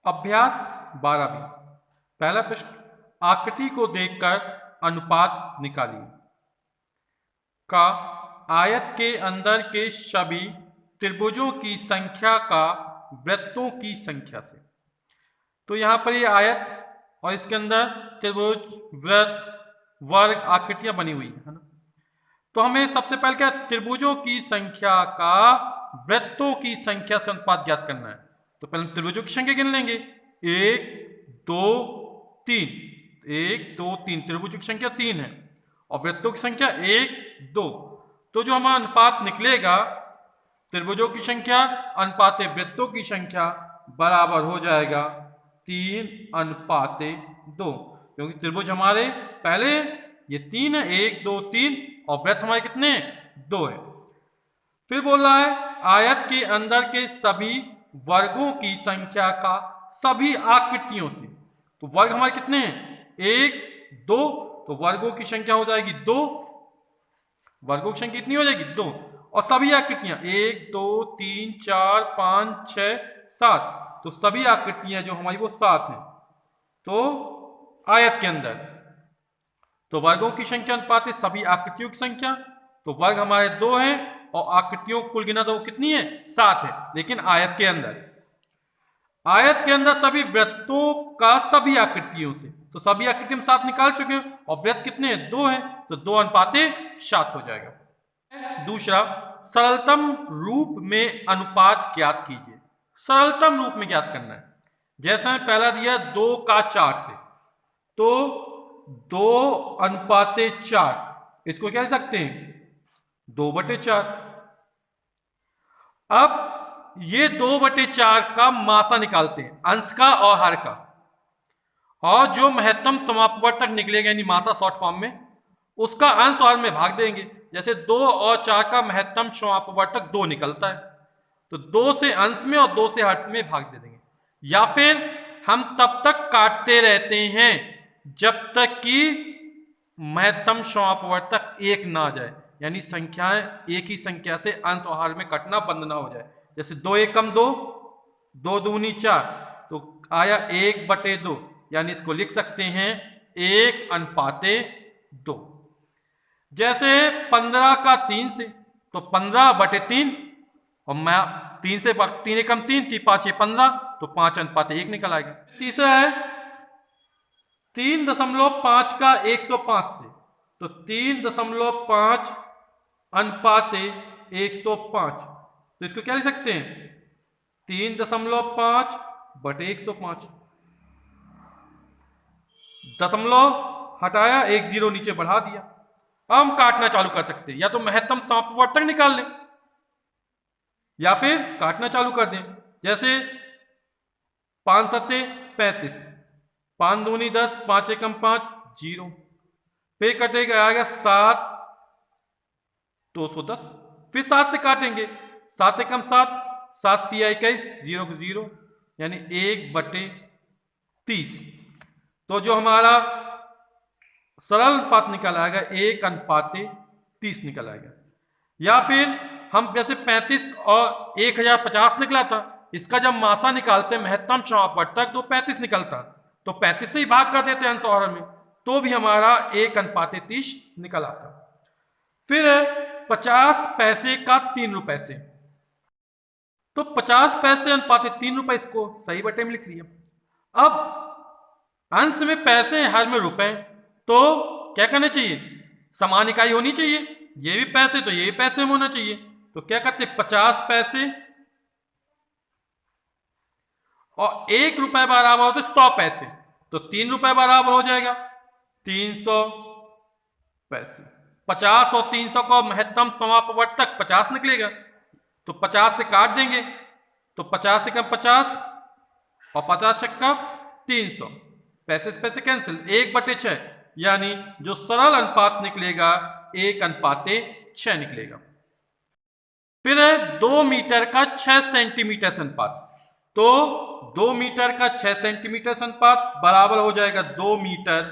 अभ्यास 12वीं। पहला प्रश्न, आकृति को देखकर अनुपात निकालिए। का आयत के अंदर के सभी त्रिभुजों की संख्या का वृत्तों की संख्या से। तो यहां पर ये आयत और इसके अंदर त्रिभुज, वृत्त, वर्ग, आकृतियां बनी हुई है ना। तो हमें सबसे पहले क्या, त्रिभुजों की संख्या का वृत्तों की संख्या से अनुपात ज्ञात करना है। तो पहले हम त्रिभुजों की संख्या गिन लेंगे। 1 2 3, 1 2 3 त्रिभुजों की संख्या 3 है और वृत्तों की संख्या 1 2। तो जो हमारा अनुपात निकलेगा, त्रिभुजों की संख्या अनुपाते वृत्तों की संख्या बराबर हो जाएगा 3:2, क्योंकि त्रिभुज हमारे पहले ये 3 है, 1 2 3, और वृत्त हमारे कितने, 2 है। फिर बोल रहा है आयत के अंदर के सभी वर्गों की संख्या का सभी आकृतियों से। तो वर्ग हमारे कितने हैं, 1 2, तो वर्गों की संख्या हो जाएगी 2। वर्गों की संख्या कितनी हो जाएगी, 2। और सभी आकृतियां 1 2 3 4 5 6 7, तो सभी आकृतियां जो हमारी वो 7 हैं। तो आयत के अंदर तो वर्गों की संख्या अनुपात है सभी आकृतियों की संख्या। तो वर्ग हमारे 2 हैं और आकृतियों कुल गिना तो कितनी है, 7 है। लेकिन आयत के अंदर सभी वृत्तों का सभी आकृतियों से, तो सभी आकृति हम 7 निकाल चुके हैं और वृत्त कितने हैं, 2 हैं। तो 2:7 हो जाएगा। दूसरा, सरलतम रूप में अनुपात ज्ञात कीजिए। सरलतम रूप में ज्ञात करना है। जैसा मैं पहला दिया 2:4 से, तो 2:4, इसको क्या लिख सकते हैं, 2/4। अब ये 2/4 का मासा निकालते हैं, अंश का और हर का, और जो महत्तम समापवर्तक निकलेगा यानी मासा शॉर्ट फॉर्म में, उसका अंश और हर में भाग देंगे। जैसे 2 और 4 का महत्तम समापवर्तक 2 निकलता है, तो 2 से अंश में और 2 से हर में भाग दे देंगे। या फिर हम तब तक काटते रहते हैं जब तक कि महत्तम समापवर्तक 1 ना आ जाए, यानी संख्याएं एक ही संख्या से अंश और हर में कटना बंद ना हो जाए। जैसे 2 1 2, 2 दूनी 4, तो आया 1/2, यानी इसको लिख सकते हैं 1:2। जैसे 15 का 3 से, तो 15/3, और मैं 3 से 3 एकम 3 थी, 5 15, तो 5:1 निकल आएगा। तीसरा है 3.5 का 105 से, तो 3.5:105, तो इसको क्या लिख सकते हैं, 3.5/105। दशमलव हटाया, 1 0 नीचे बढ़ा दिया। अब हम काटना चालू कर सकते हैं, या तो महत्तम समापवर्तक निकाल लें या फिर काटना चालू कर दें। जैसे 5 7 35, 5 दूनी 10, 5 एकम 5 0, फिर कटेगा, आएगा 7 210। फिर 7 से काटेंगे, 7 एकम 7, 7 3 21, 0 0, यानी 1/30। तो जो हमारा सरल अनुपात निकल आएगा 1:30 निकल आएगा। या फिर हम जैसे 35 और 1050 निकला था, इसका जब मासा निकालते महत्तम समापवर्तक तो 35 निकलता, तो 35 से ही भाग कर देते अंश और हर में, तो भी हमारा 1:30 निकल आता। फिर 50 पैसे का 3 रुपए से, तो 50 पैसे अनुपात 3 रुपए, इसको सही बटे में लिख लिया। अब अंश में पैसे, हर में रुपए, तो क्या करना चाहिए, समान इकाई होनी चाहिए। ये भी पैसे तो ये भी पैसे में होना चाहिए। तो क्या करते, 50 पैसे और 1 रुपए बराबर होते 100 पैसे, तो 3 रुपए बराबर हो जाएगा 300 पैसे। 50 और 300 का महत्तम समापवर्तक 50 निकलेगा, तो 50 से काट देंगे, तो 50 से कम 50 और 50 से कम 300, पैसे से पैसे कैंसिल, 1/6, यानी जो सरल अनुपात निकलेगा 1:6 निकलेगा। फिर 2 मीटर का 6 सेंटीमीटर से अनुपात, तो 2 मीटर का 6 सेंटीमीटर से अनुपात बराबर हो जाएगा 2 मीटर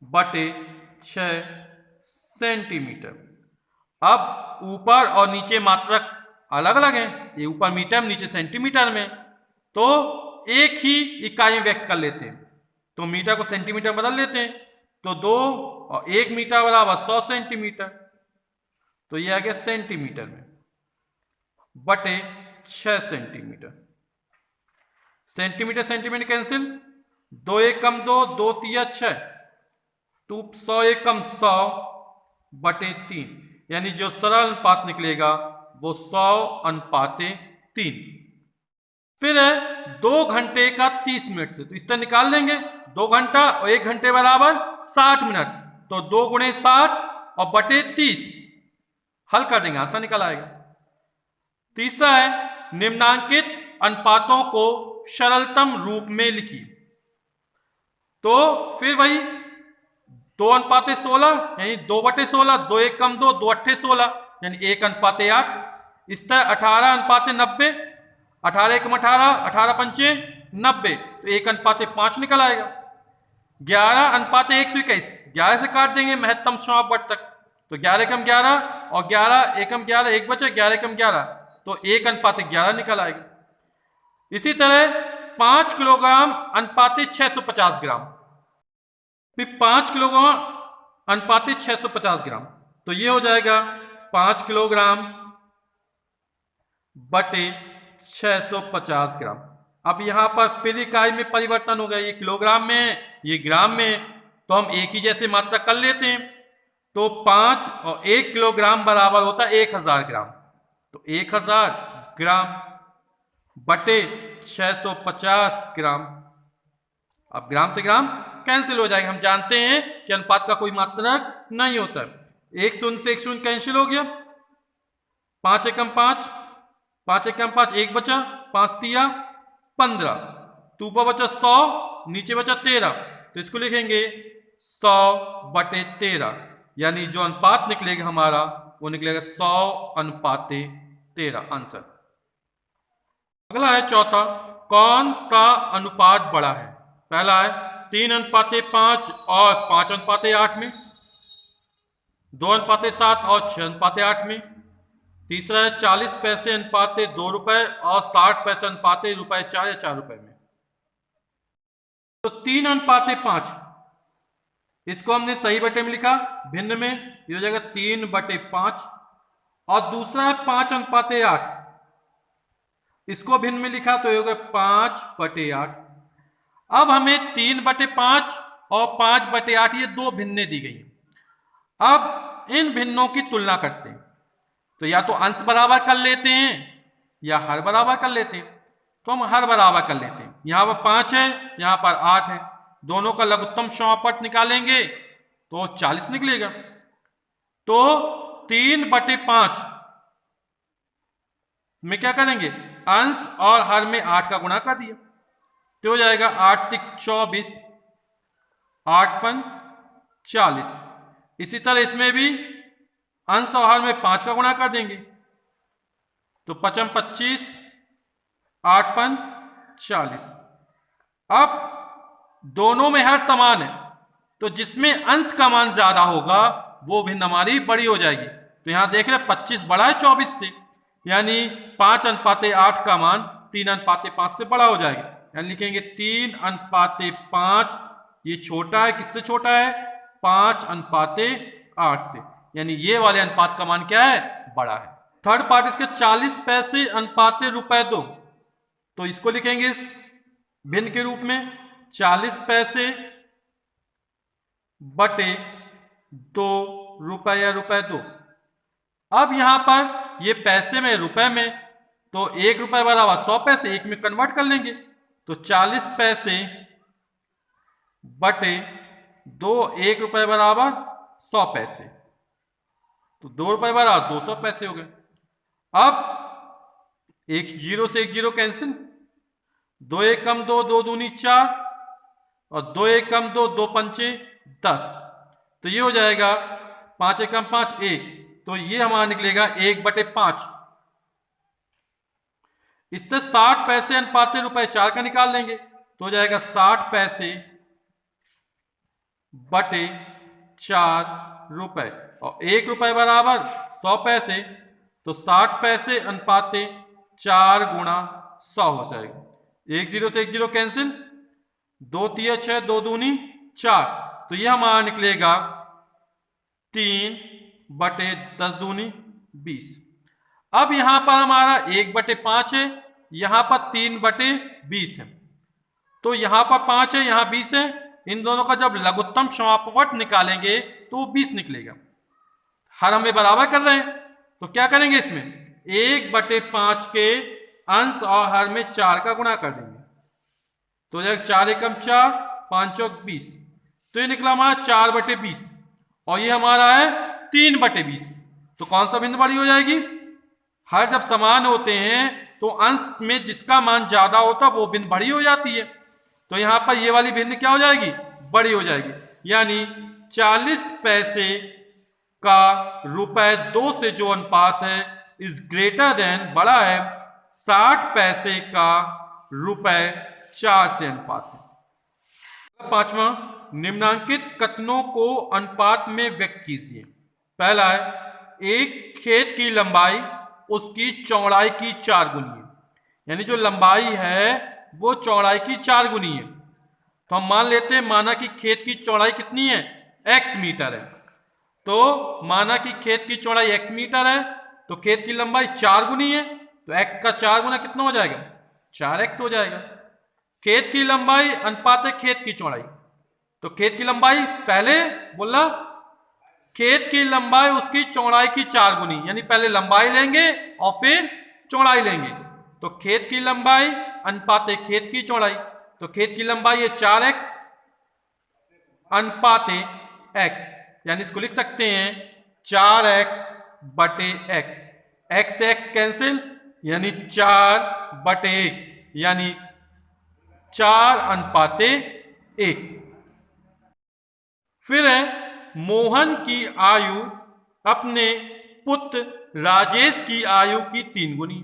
बटे 6 सेंटीमीटर। अब ऊपर और नीचे मात्रक अलग अलग हैं, ये ऊपर मीटर में नीचे सेंटीमीटर में, तो एक ही इकाई व्यक्त कर लेते हैं। तो मीटर को सेंटीमीटर बदल लेते हैं, तो 2 और 1 मीटर बराबर 100 सेंटीमीटर। तो ये आ गया सेंटीमीटर में बटे 6 सेंटीमीटर। सेंटीमीटर सेंटीमीटर कैंसिल, 2 एक कम 2, 2 तिया 6, 100 एक कम 100 बटे 3, यानी जो सरल अनुपात निकलेगा वो 100 अनुपाते 3। फिर है 2 घंटे का 30 मिनट से, तो इस तरह निकाल लेंगे। 2 घंटा और 1 घंटे बराबर 60 मिनट, तो 2 गुणे 60 और बटे 30, हल कर देंगे, आसान निकल आएगा। तीसरा है निम्नांकित अनुपातों को सरलतम रूप में लिखिए। तो फिर वही 2 अनुपाते 16, यानी 2 बटे 16, 2 एक कम 2, 2 अट्ठे 16, यानी 1 अनुपाते 8। इस तरह 18 अनुपाते 90, 18 एकम 18, 18 पंचे 90, तो 1 अनुपाते 5 निकल आएगा। 11 अनुपाते 121, 11 से काट देंगे महत्तम समापवर्त तक, तो 11 एकम 11 और 11 एकम 11, 1 बचे, 11 एकम 11, तो 1 अनुपाते 11 निकल आएगा। इसी तरह 5 किलोग्राम अनुपाते 650 ग्राम, फिर 5 किलोग्राम अनुपाते 650 ग्राम, तो ये हो जाएगा 5 किलोग्राम बटे 650 ग्राम। अब यहां पर फिर इकाई में परिवर्तन हो गया, ये किलोग्राम में, ये ग्राम में, तो हम एक ही जैसे मात्रा कर लेते हैं। तो 5 और 1 किलोग्राम बराबर होता है 1000 ग्राम, तो 1000 ग्राम बटे 650 ग्राम। अब ग्राम से ग्राम कैंसिल हो जाएगा, हम जानते हैं कि अनुपात का कोई मात्रक नहीं होता। 1 शून्य से 1 शून्य कैंसिल हो गया, 5 एकम 5, 5 एकम 5, 1 बचा, 5 तिया 15, तो ऊपर बचा 100, नीचे बचा 13, तो इसको लिखेंगे 100 बटे 13, यानी जो अनुपात निकलेगा हमारा वो निकलेगा 100 अनुपाते 13 आंसर। अगला है चौथा, कौन सा अनुपात बड़ा है? पहला है 3 अनुपाते 5 और 5 अनुपाते 8 में, 2 अनुपाते 7 और 6 अनुपाते 8 में। तीसरा है 40 पैसे अनुपाते 2 रुपए और 60 पैसे अनुपाते रुपए 4 या 4 रुपए में। तो 3 अनुपाते 5, इसको हमने सही बटे में लिखा, भिन्न में ये हो जाएगा 3 बटे 5। और दूसरा है 5 अनुपाते 8, इसको भिन्न में लिखा तो ये हो गया 5 बटे 8। अब हमें 3 बटे 5 और 5 बटे 8 ये 2 भिन्नें दी गई। अब इन भिन्नों की तुलना करते हैं, तो या तो अंश बराबर कर लेते हैं या हर बराबर कर लेते हैं। तो हम हर बराबर कर लेते हैं, यहां पर 5 है, यहां पर 8 है, दोनों का लघुत्तम समापवर्त निकालेंगे तो 40 निकलेगा। तो 3 बटे 5 में क्या करेंगे, अंश और हर में 8 का गुणा कर दिया, तो हो जाएगा 8 तिक 24, 8 पन 40। इसी तरह इसमें भी अंश और हर में 5 का गुणा कर देंगे, तो 5 25, 8 पन 40। अब दोनों में हर समान है, तो जिसमें अंश का मान ज्यादा होगा वो भिन्न हमारी बड़ी हो जाएगी। तो यहां देख रहे 25 बड़ा है 24 से, यानी 5 अनुपाते 8 का मान 3 अनुपाते 5 से बड़ा हो जाएगा, यानी लिखेंगे 3 अनुपाते 5, ये छोटा है, किससे छोटा है, 5 अनुपाते 8 से, यानी ये वाले अनुपात का मान क्या है, बड़ा है। थर्ड पार्ट इसके 40 पैसे अनुपाते रुपए 2, तो इसको लिखेंगे इस भिन्न के रूप में 40 पैसे बटे 2 रुपए या रुपए 2। अब यहां पर ये पैसे में रुपए में, तो 1 रुपए बराबर 100 पैसे, 1 में कन्वर्ट कर लेंगे, तो 40 पैसे बटे 2, 1 रुपए बराबर 100 पैसे, तो 2 रुपए बराबर 200 पैसे हो गए। अब एक जीरो से एक जीरो कैंसिल, 2 एक कम 2, 2 दूनी 4 और 2 एक कम 2, 2 पंचे 10, तो ये हो जाएगा 5 एक कम 5 1, तो ये हमारा निकलेगा 1 बटे 5। इस तरह 60 पैसे अनुपाते रुपए 4 का निकाल लेंगे, तो हो जाएगा 60 पैसे बटे 4 रुपए, और 1 रुपए बराबर 100 पैसे, तो 60 पैसे अनुपाते 4 गुणा 100 हो जाएगा, एक जीरो से एक जीरो कैंसिल, 2×3 = 6, 2×2 = 4, तो ये हमारा निकलेगा 3/10×2 = 20। अब यहां पर हमारा 1/5 है, यहां पर 3/20 है, तो यहां पर 5 है, यहां 20 है, इन दोनों का जब लघुत्तम समापवर्त निकालेंगे तो वो 20 निकलेगा। हर हमें बराबर कर रहे हैं, तो क्या करेंगे इसमें 1/5 के अंश और हर में 4 का गुणा कर देंगे, तो 4 एकम 4, 5 चौक 20, तो ये निकला हमारा 4/20 और ये हमारा है 3/20। तो कौन सा भिन्न बड़ी हो जाएगी? हर जब समान होते हैं तो अंश में जिसका मान ज्यादा होता है वो भिन्न बड़ी हो जाती है, तो यहां पर ये वाली भिन्न क्या हो जाएगी? बड़ी हो जाएगी, यानी 40 पैसे का ₹2 से जो अनुपात है इज ग्रेटर देन, बड़ा है 60 पैसे का ₹4 से अनुपात है। पांचवा, निम्नांकित कथनों को अनुपात में व्यक्त कीजिए। पहला है, एक खेत की लंबाई उसकी चौड़ाई की 4 गुनी है, यानी जो लंबाई है वो चौड़ाई की 4 गुनी है। तो हम मान लेते हैं, माना कि खेत की चौड़ाई कितनी है? x मीटर है, तो माना कि खेत की चौड़ाई x मीटर है, तो खेत की लंबाई 4 गुनी है, तो x का 4 गुना कितना हो जाएगा? 4x हो जाएगा। खेत की लंबाई अनुपात है खेत की चौड़ाई, तो खेत की लंबाई पहले बोला खेत की लंबाई उसकी चौड़ाई की 4 गुनी, यानी पहले लंबाई लेंगे और फिर चौड़ाई लेंगे, तो खेत की लंबाई अनुपात है खेत की चौड़ाई, तो खेत की लंबाई है 4x अनुपात x, यानी इसको लिख सकते हैं 4x/x, x से x कैंसिल, यानी 4/1, यानी 4:1। फिर है, मोहन की आयु अपने पुत्र राजेश की आयु की 3 गुनी,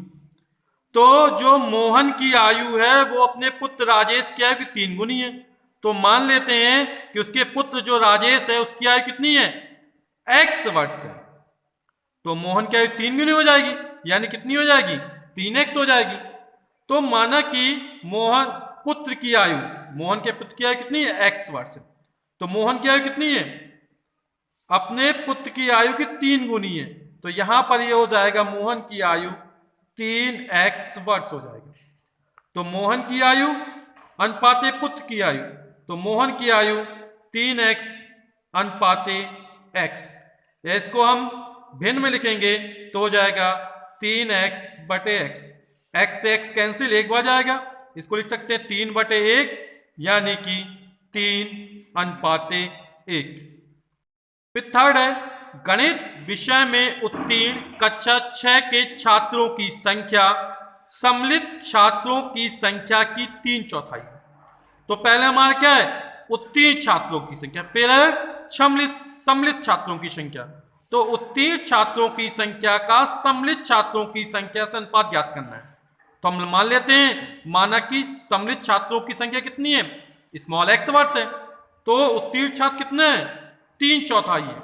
तो जो मोहन की आयु है वो अपने पुत्र राजेश की आयु की 3 गुनी है, तो मान लेते हैं कि उसके पुत्र जो राजेश है उसकी आयु कितनी है? x वर्ष है, तो मोहन की आयु 3 गुनी हो जाएगी, यानी कितनी हो जाएगी? 3x हो जाएगी। तो माना कि मोहन के पुत्र की आयु कितनी है? x वर्ष है, तो मोहन की आयु कितनी है? अपने पुत्र की आयु की 3 गुनी है, तो यहां पर ये हो जाएगा मोहन की आयु 3x वर्ष हो जाएगी। तो मोहन की आयु अनुपात पुत्र की आयु, तो मोहन की आयु 3x अनुपात x, इसको हम भिन्न में लिखेंगे तो हो जाएगा 3x/x, x से x कैंसिल, 1 बार जाएगा, इसको लिख सकते हैं 3/1, यानी कि 3:1। फिर थर्ड है, गणित विषय में उत्तीर्ण कक्षा 6 के छात्रों की संख्या सम्मिलित छात्रों की संख्या की 3/4। तो पहले हमारा क्या है? उत्तीर्ण छात्रों की संख्या, फिर है सम्मिलित छात्रों की संख्या, तो उत्तीर्ण छात्रों की संख्या का सम्मिलित छात्रों की संख्या से अनुपात ज्ञात करना है। तो हम मान लेते हैं, माना कि सम्मिलित छात्रों की संख्या कितनी है? स्मॉल x वर्ष है, तो उत्तीर्ण छात्र कितने हैं? 3/4 है,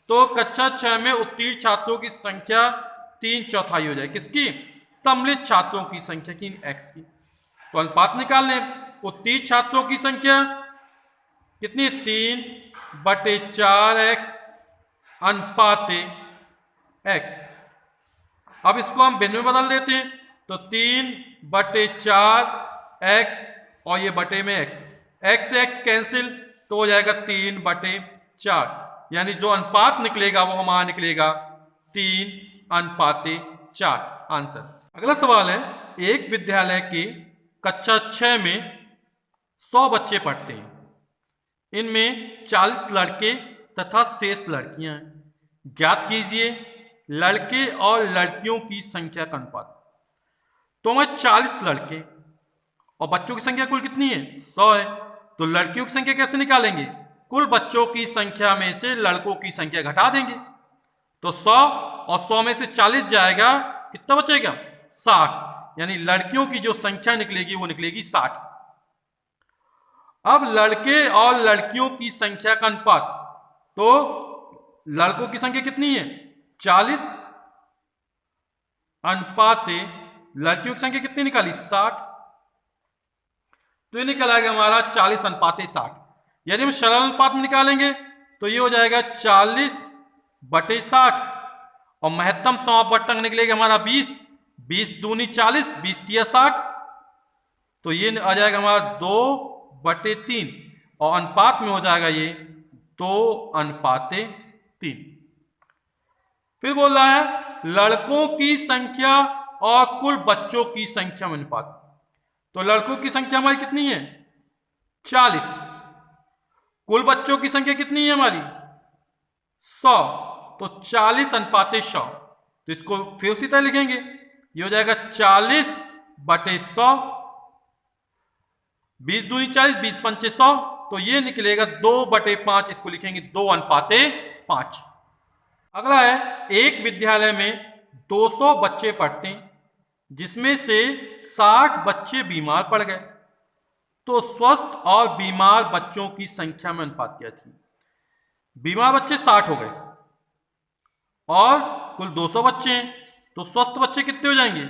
तो कक्षा 6 में उत्तीर्ण छात्रों की संख्या 3/4 हो जाए, किसकी? सम्मिलित छात्रों की संख्या की, x की। तो अनुपात निकाल लें, उत्तीर्ण छात्रों की संख्या कितनी? 3/4x अनुपात x। अब इसको हम भिन्न में बदल देते हैं, तो 3/4x और ये बटे में x से x कैंसिल, तो हो जाएगा 3/4, यानी जो अनुपात निकलेगा वो हमारा निकलेगा 3:4 आंसर। अगला सवाल है, एक विद्यालय के कक्षा 6 में 100 बच्चे पढ़ते हैं, इनमें 40 लड़के तथा शेष लड़कियां हैं, ज्ञात कीजिए लड़के और लड़कियों की संख्या का अनुपात। तो हमें 40 लड़के और बच्चों की संख्या कुल कितनी है? 100 है, तो लड़कियों की संख्या कैसे निकालेंगे? कुल बच्चों की संख्या में से लड़कों की संख्या घटा देंगे, तो 100 और 100 में से 40 जाएगा, कितना बचेगा? 60, यानी लड़कियों की जो संख्या निकलेगी वो निकलेगी 60। अब लड़के और लड़कियों की संख्या का अनुपात, तो लड़कों की संख्या कितनी है? 40 अनुपात लड़कियों की संख्या कितनी निकाली? 60, तो ये निकल आएगा हमारा 40:60। यदि हम सरल अनुपात में निकालेंगे तो ये हो जाएगा 40/60 और महत्तम समापवर्तक निकलेगा हमारा 20, 20 दूनी 40, 20 तिया 60, तो ये आ जाएगा हमारा 2/3 और अनुपात में हो जाएगा ये 2:3। फिर बोल रहा है लड़कों की संख्या और कुल बच्चों की संख्या में अनुपात। तो लड़कों की संख्या हमारी कितनी है 40, कुल बच्चों की संख्या कितनी है हमारी 100, तो 40:100। तो इसको फिर उसी तरह लिखेंगे, ये हो जाएगा 40/100, 20 दूनी 40, 20 पंचे 100, तो ये निकलेगा 2/5। इसको लिखेंगे 2:5। अगला है एक विद्यालय में 200 बच्चे पढ़ते हैं जिसमें से 60 बच्चे बीमार पड़ गए, तो स्वस्थ और बीमार बच्चों की संख्या में अनुपात क्या थी। बीमार बच्चे 60 हो गए और कुल 200 बच्चे हैं, तो स्वस्थ बच्चे कितने हो जाएंगे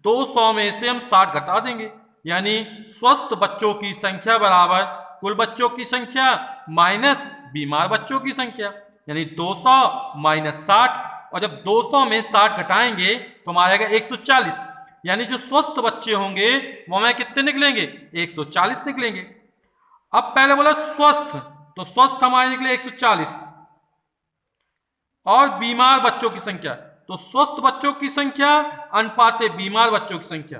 200 में से हम 60 घटा देंगे, यानी स्वस्थ बच्चों की संख्या बराबर कुल बच्चों की संख्या माइनस बीमार बच्चों की संख्या, यानी 200 - 60। और जब 200 में 60 घटाएंगे तो हमारा आएगा 140, यानी जो स्वस्थ बच्चे होंगे वो हमें कितने निकलेंगे 140 निकलेंगे। अब पहले बोला स्वस्थ, तो स्वस्थ हमारे निकले 140 और बीमार बच्चों की संख्या, तो स्वस्थ बच्चों की संख्या अनुपाते बीमार बच्चों की संख्या,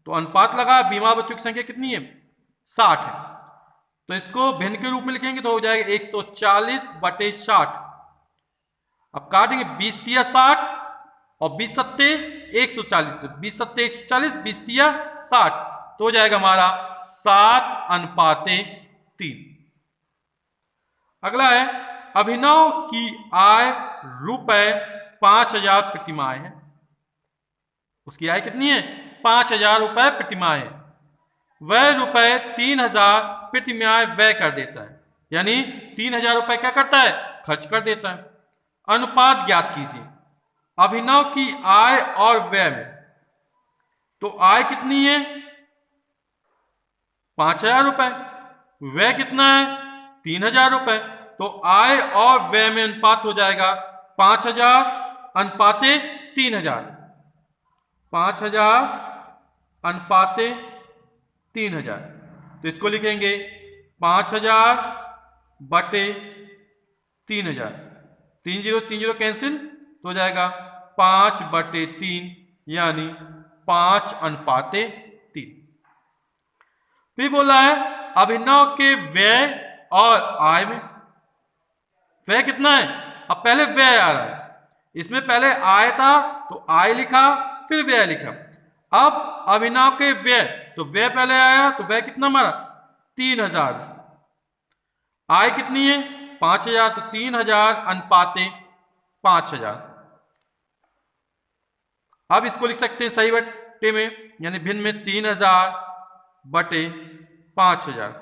तो अनुपात लगा बीमार बच्चों की संख्या कितनी है 60 है, तो इसको भिन्न के रूप में लिखेंगे तो हो जाएगा 140/60। अब काटेंगे 20 तिया 60 और 20 सत्ते 140, 20 सत्ते 140, 20 तिया 60, तो हो जाएगा हमारा 7:3। अगला है अभिनव की आय ₹5000 प्रतिमाह है। उसकी आय कितनी है 5000 रुपए प्रतिमाह है। वह ₹3000 प्रतिमाह व्यय कर देता है, यानी 3000 रुपए क्या करता है खर्च कर देता है। अनुपात ज्ञात कीजिए अभिनव की आय और व्यय में। तो आय कितनी है 5000 रुपए, व्यय कितना है 3000 रुपए, तो आय और व्यय में अनुपात हो जाएगा 5000:3000, 5000:3000। तो इसको लिखेंगे 5000/3000, 3 0 3 0 कैंसिल, तो हो जाएगा 5/3, यानी 5:3। फिर बोला है अभिनव के व्यय और आय में। व्यय कितना है, अब पहले व्यय आ रहा है, इसमें पहले आय था तो आय लिखा फिर व्यय लिखा। अब अभिनव के व्यय, तो व्यय पहले आया तो व्यय कितना हमारा 3000, आय कितनी है 5000, तो 3000:5000। अब इसको लिख सकते हैं सही बट्टे में, यानी भिन्न में 3000/5000,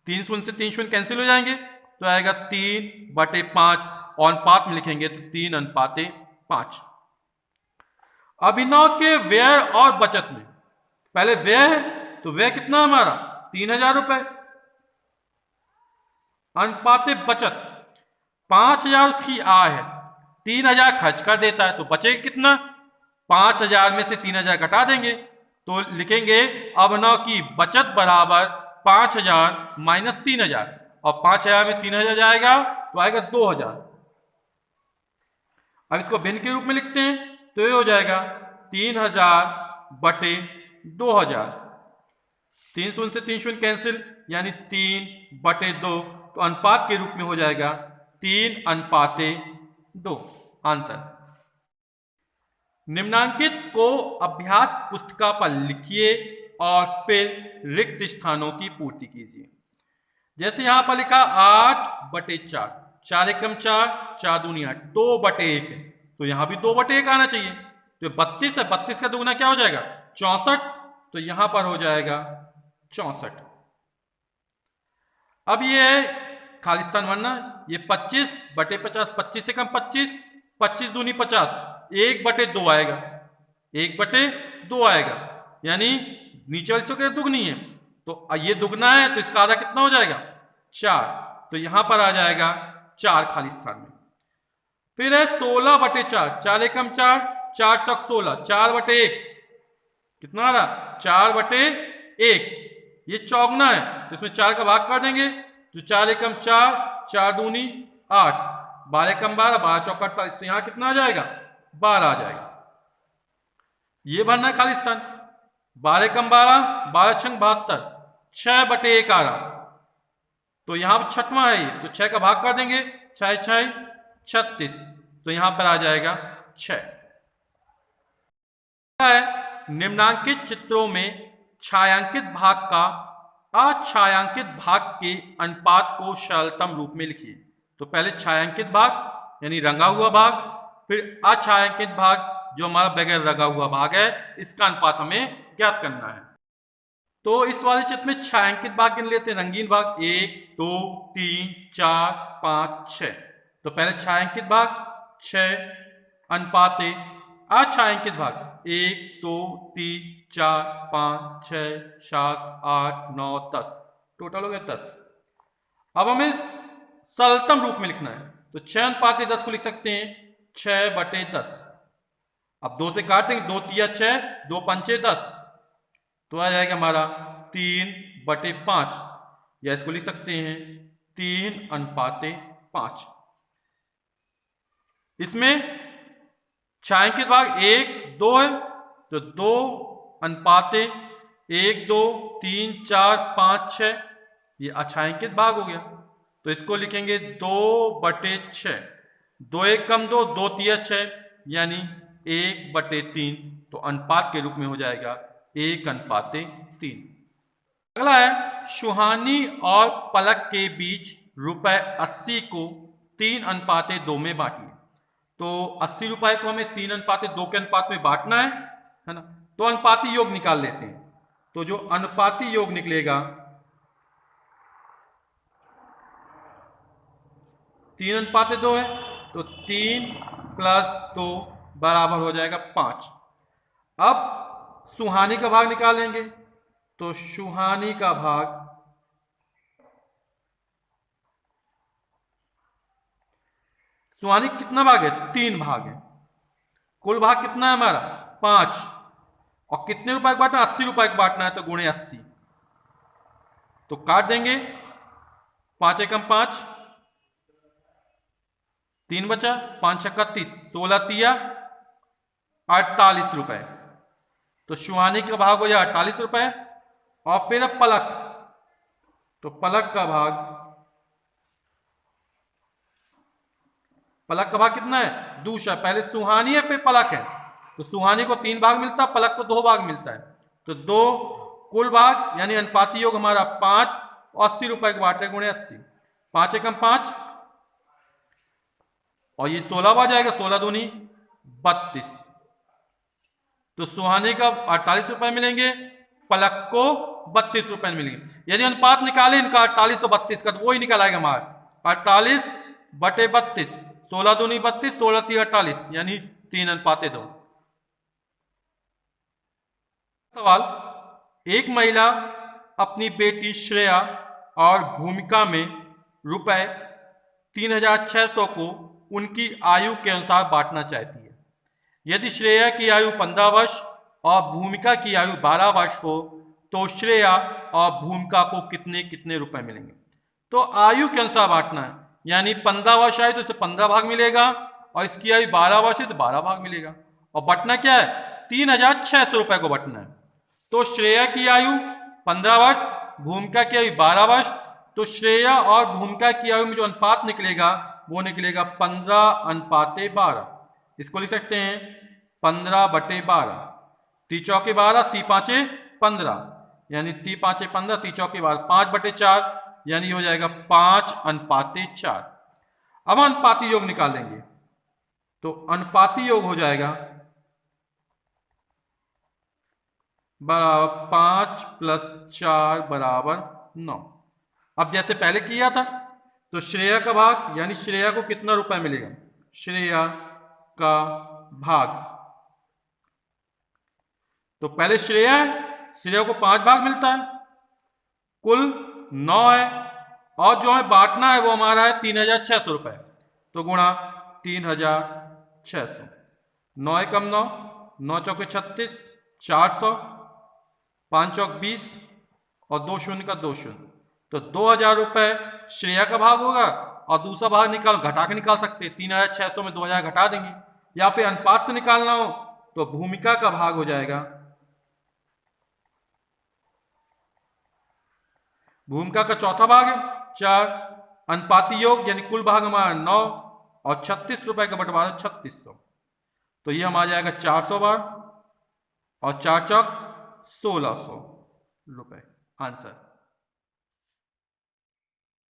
3 शून्य से 3 शून्य कैंसिल हो जाएंगे, तो आएगा 3/5 और अनुपात में लिखेंगे तो 3:5। अभिनव के व्यय और बचत में, पहले व्यय है तो व्यय कितना हमारा 3000 रुपए, अनुपाते बचत 5000 उसकी आय है, 3000 खर्च कर देता है, तो बचेगा कितना 5000 में से 3000 घटा देंगे, तो लिखेंगे अभिनव की बचत बराबर 5000 - 3000, और 5000 में 3000 जाएगा तो आएगा 2000। अब इसको भिन्न के रूप में लिखते हैं तो ये हो जाएगा 3000/2000, 3 शून्य से 3 शून्य कैंसिल, यानी 3/2, तो अनुपात के रूप में हो जाएगा 3:2 आंसर। निम्नांकित को अभ्यास पुस्तिका पर लिखिए और फिर रिक्त स्थानों की पूर्ति कीजिए। जैसे यहां पर लिखा 8/4, 4 एकम 4, 4 दूनी 8, 2/1 है, तो यहां भी 2/1 आना चाहिए। तो 32 है, 32 का दुगुना क्या हो जाएगा 64, तो यहां पर हो जाएगा 64। अब ये खालिस्तान वरना ये 25/50, 25 से कम 25, 25 दूनी 50, 1/2 आएगा, 1/2 आएगा, यानी नीचे वाली संख्या दुगनी है, तो ये दुगना है तो इसका आधा कितना हो जाएगा 4, तो यहां पर आ जाएगा 4 खाली स्थान में। फिर है 16/4, 4 एकम 4, 4 चौक 16, 4/1 कितना आ रहा 4/1, ये चौगना है तो इसमें 4 का भाग कर देंगे, तो 4 एकम 4, 4 दूनी 8, 12 एकम 12, 12 चौक 48, तो यहां कितना आ जाएगा 12 आ जाएगा। ये भरना है खाली स्थान, 12 एकम 12, 12 छंग 72, 6/1 आ रहा, तो यहां पर छठवां है ये, तो 6 का भाग कर देंगे, 6 6 36, तो यहां पर आ जाएगा 6। निम्नांकित चित्रों में छायांकित भाग का अछायांकित भाग के अनुपात को सरलतम रूप में लिखिए। तो पहले छायांकित भाग यानी रंगा हुआ भाग, फिर अछायांकित भाग जो हमारा बगैर रंगा हुआ भाग है, इसका अनुपात हमें ज्ञात करना है। तो इस वाले चित्र में छायांकित भाग गिन लेते हैं, रंगीन भाग 1 2 3 4 5 6। तो पहले छायांकित भाग 6 अनुपाते अछायांकित भाग 1 2 3 4 5 6 7 8 9 10, टोटल हो गया 10। अब हमें सरलतम रूप में लिखना है, तो 6 अनुपाते 10 को लिख सकते हैं 6/10। अब 2 से काट देंगे, 2 तिया 6, 2 पंचे 10, तो आ जाएगा हमारा 3/5, या इसको लिख सकते हैं 3:5। इसमें छायांकित भाग 1 2 है, तो 2:1 2 3 4 5 6, ये अछायांकित भाग हो गया, तो इसको लिखेंगे 2/6, 2 एकम 2, 2 तिया 6, यानी 1/3, तो अनुपात के रूप में हो जाएगा 1:3। अगला है सुहानी और पलक के बीच ₹80 को 3:2 में बांटिए। तो 80 रुपए को हमें 3:2 के अनुपात में बांटना है ना, तो अनुपाती योग निकाल लेते हैं। तो जो अनुपाती योग निकलेगा 3:2 है, तो 3 + 2 बराबर हो जाएगा 5। अब सुहानी का भाग निकालेंगे, तो सुहानी का भाग सुहानी कितना भाग है 3 भाग है, कुल भाग कितना है हमारा 5, और कितने रुपए का बांटना 80 रुपए का बांटना है, तो गुणे 80, तो काट देंगे, 5 एकम 5, 3 बचा, 5 छक्का 30, 16 तिया 48 रुपए, तो सुहानी का भाग हो जाए 48 रुपए। और फिर अब पलक, तो पलक का भाग कितना है दूसरा, पहले सुहानी है फिर पलक है, तो सुहानी को 3 भाग मिलता है, पलक को 2 भाग मिलता है, तो 2 कुल भाग यानी अनुपाती योग हमारा 5, 80 रुपए के बांटे गुणे 80, 5 एकम 5, और ये 16 आ जाएगा, 16 दूनी 32, तो सुहानी का 48 रुपए मिलेंगे, पलक को 32 रुपए मिलेंगे। यदि अनुपात निकाले इनका 48 और 32 का, तो वही निकल आएगा हमारा 48/32, 16 दूनी 32, 16 × 48, यानी 3:2। सवाल, एक महिला अपनी बेटी श्रेया और भूमिका में ₹3,600 को उनकी आयु के अनुसार बांटना चाहती है। यदि श्रेया की आयु 15 वर्ष और भूमिका की आयु 12 वर्ष हो, तो श्रेया और भूमिका को कितने कितने रुपए मिलेंगे। तो आयु के अनुसार बांटना है, यानी 15 वर्ष आयु तो इसे 15 भाग मिलेगा, और इसकी आयु 12 वर्ष है तो 12 भाग मिलेगा, और बटना क्या है 3,600 रुपए को बटना है। तो श्रेया की आयु 15 वर्ष, भूमिका की आयु 12 वर्ष, तो श्रेया और भूमिका की आयु में जो अनुपात निकलेगा वो निकलेगा 15:12। इसको लिख सकते हैं 15/12, 3 चौके 12, 3 पांचे 15, यानी 3 पांचे 15, 3 चौके 12, 5/4, यानी हो जाएगा 5:4। अब अनुपाती योग निकालेंगे, तो अनुपाती योग हो जाएगा बराबर 5 + 4 = 9। अब जैसे पहले किया था, तो श्रेया का भाग यानी श्रेया को कितना रुपए मिलेगा, श्रेया का भाग, तो पहले श्रेया है, श्रेया को 5 भाग मिलता है, कुल 9 है, और जो है बांटना है वो हमारा है 3,600 रुपए, तो गुणा 3,600, 9 एकम 9, 9 चौके 36, 400, 5 चौक 20 और 2 शून्य का 2 शून्य, तो 2,000 रुपए श्रेया का भाग होगा, और दूसरा भाग घटा के निकाल सकते हैं, 3,600 में 2,000 घटा देंगे, या फिर अनुपात से निकालना हो तो भूमिका का भाग हो जाएगा। भूमिका का चौथा भाग है 4, अनुपाती योग यानी कुल भाग हमारा 9 और 36 रुपए का बंटवारा 3600, तो ये हमारा जाएगा 400 बार और 4 चौक 1600 रुपए आंसर।